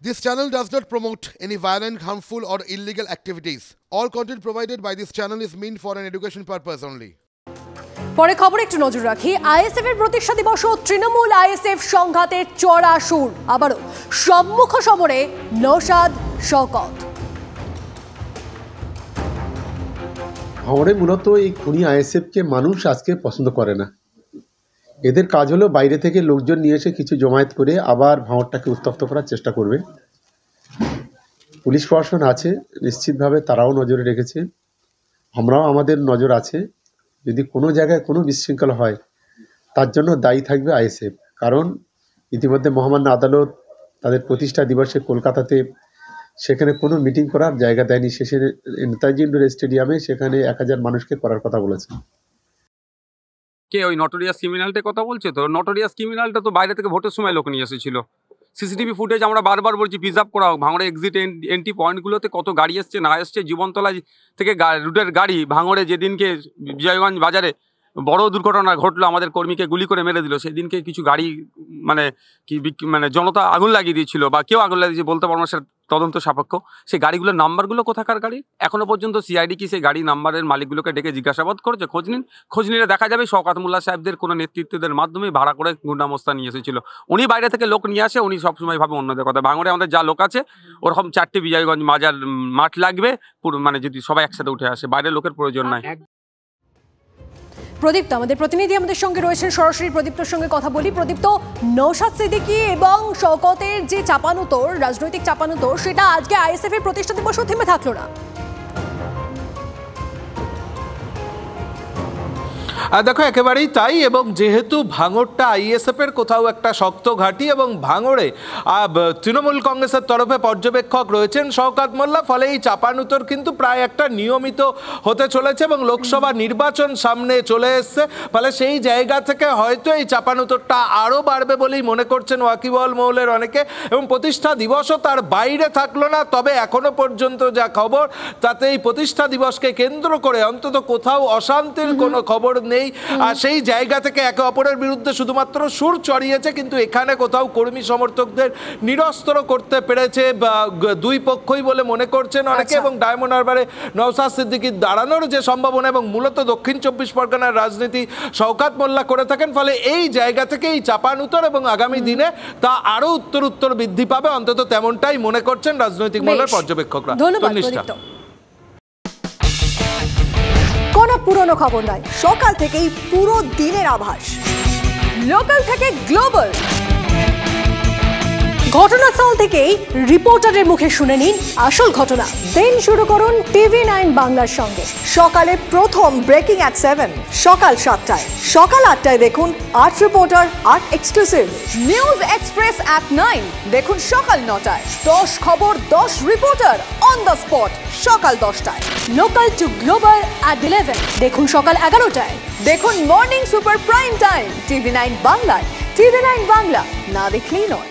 This channel does not promote any violent, harmful, or illegal activities. All content provided by this channel is meant for an education purpose only. পরে খবর একটু নজর রাখি। ISF এর প্রতিষ্ঠা দিবস ও Trinamool ISF সংঘাতের চড়া সুর, আবারও সম্মুখ সমরে নওশাদ শওকত। ভাঙড়ে মূলত এই খুনি আইএসএফকে মানুষ আজকে পছন্দ করে না। এদের কাজ হলো বাইরে থেকে লোকজন নিয়ে এসে কিছু জমায়েত করে আবার ভাঙড়টাকে উত্তপ্ত করার চেষ্টা করবে। পুলিশ প্রশাসন আছে, নিশ্চিতভাবে তারাও নজরে রেখেছে, আমরাও আমাদের নজর আছে। যদি কোনো জায়গায় কোনো বিশৃঙ্খলা হয় তার জন্য দায়ী থাকবে আইএসএফ। কারণ ইতিমধ্যে মহামান্য আদালত তাদের প্রতিষ্ঠা দিবসে কলকাতাতে সেখানে কোনো মিটিং করার জায়গা দেয়নি। শেষে নেতাজি ইন্ডোর স্টেডিয়ামে সেখানে 1000 মানুষকে করার কথা বলেছে। কে ওই নটোরিয়াস ক্রিমিনালটা কথা বলছে? তো নটোরিয়াস ক্রিমিনালটা তো বাইরে থেকে ভোটের সময় লোক নিয়ে এসেছিল। সিসিটিভি ফুটেজ আমরা বারবার বলছি প্রিজার্ভ করা হোক। ভাঙড়ে এক্সিট এন্ট্রি পয়েন্টগুলোতে কত গাড়ি এসছে না এসছে, জীবনতলা থেকে রুটের গাড়ি ভাঙড়ে যেদিনকে বিজয়গঞ্জ বাজারে বড় দুর্ঘটনা ঘটলো, আমাদের কর্মীকে গুলি করে মেরে দিল, সেদিনকে কিছু গাড়ি মানে জনতা আগুন লাগিয়ে দিয়েছিল বা কেউ আগুন লাগিয়ে দিয়েছে বলতে পারবো না, সেটা তদন্ত সাপেক্ষ। সেই গাড়িগুলোর নাম্বারগুলো কোথাকার গাড়ি এখনো পর্যন্ত সিআইডি কি সেই গাড়ি নাম্বারের মালিকগুলোকে ডেকে জিজ্ঞাসাবাদ করেছে? খোঁজ নিন, খোঁজ নিলে দেখা যাবে শওকত মোল্লা সাহেবদের কোনো নেতৃত্বদের মাধ্যমে ভাড়া করে গুন্ডামস্তা নিয়ে এসেছিল। উনি বাইরে থেকে লোক নিয়ে আসে, উনি সবসময় ভাবে অন্যদের কথা। ভাঙড়ে আমাদের যা লোক আছে ওরকম 4টে বিজয়গঞ্জ বাজার মাঠ লাগবে পুরো, মানে যদি সবাই একসাথে উঠে আসে, বাইরের লোকের প্রয়োজন নাই। প্রদীপ্ত আমাদের প্রতিনিধি আমাদের সঙ্গে রয়েছেন, সরাসরি প্রদীপ্তর সঙ্গে কথা বলি। প্রদীপ্ত, নওশাদ সিদ্দিকী এবং শওকতের যে চাপানুতোর, রাজনৈতিক চাপানুতোর, সেটা আজকে আইএসএফ এর প্রতিষ্ঠা দিবসও থেমে থাকলো না। দেখো একেবারেই তাই, এবং যেহেতু ভাঙড়টা আইএসএফ এর কোথাও একটা শক্ত ঘাঁটি এবং ভাঙড়ে তৃণমূল কংগ্রেসের তরফে পর্যবেক্ষক রয়েছেন শওকত মোল্লা, ফলে এই চাপানুতোর কিন্তু প্রায় একটা নিয়মিত হতে চলেছে এবং লোকসভা নির্বাচন সামনে চলে এসছে। ফলে সেই জায়গা থেকে হয়তো এই চাপানুতোরটা আরও বাড়বে বলেই মনে করছেন ওয়াকিবহাল মহলের অনেকে, এবং প্রতিষ্ঠা দিবসও তার বাইরে থাকলো না। তবে এখনো পর্যন্ত যা খবর তাতে এই প্রতিষ্ঠা দিবসকে কেন্দ্র করে অন্তত কোথাও অশান্তির কোনো খবর নেই। আর সেই জায়গা থেকে একে অপরের বিরুদ্ধে শুধুমাত্র সুর চড়িয়েছে, কিন্তু এখানে কোথাও কর্মী সমর্থকদের নিরস্ত্র করতে পেরেছে দুই পক্ষই বলে মনে করছেন অনেকে। এবং ডায়মন্ড হারবারে নওশাদ সিদ্দিকীর দাঁড়ানোর যে সম্ভাবনা, এবং মূলত দক্ষিণ 24 পরগনার রাজনীতি শওকত মোল্লা করে থাকেন, ফলে এই জায়গা থেকে এই চাপানুতোর এবং আগামী দিনে তা আরো উত্তর বৃদ্ধি পাবে, অন্তত তেমনটাই মনে করছেন রাজনৈতিক মহলের পর্যবেক্ষকরা। কোনো পুরনো খবর নয়, সকাল থেকেই পুরো দিনের আভাস, লোকাল থেকে গ্লোবাল। ঘটনাস্থল থেকেই রিপোর্টারের মুখে শুনে নিন আসল ঘটনা। দিন শুরু করুন TV9 বাংলার সঙ্গে। সকালে প্রথম ব্রেকিং অ্যাট 7, সকাল 7টায়, সকাল 8টায় দেখুন 8 reporter 8 exclusive. News express at 9 দেখুন সকাল 9টায়। 10 খবর 10 রিপোর্টার অন দ্য স্পট সকাল 10টায়। লোকাল টু গ্লোবাল অ্যাট 11 দেখুন সকাল 11টায়। দেখুন morning super prime time TV9 বাংলায়। TV9 বাংলা না দেখলেই নয়।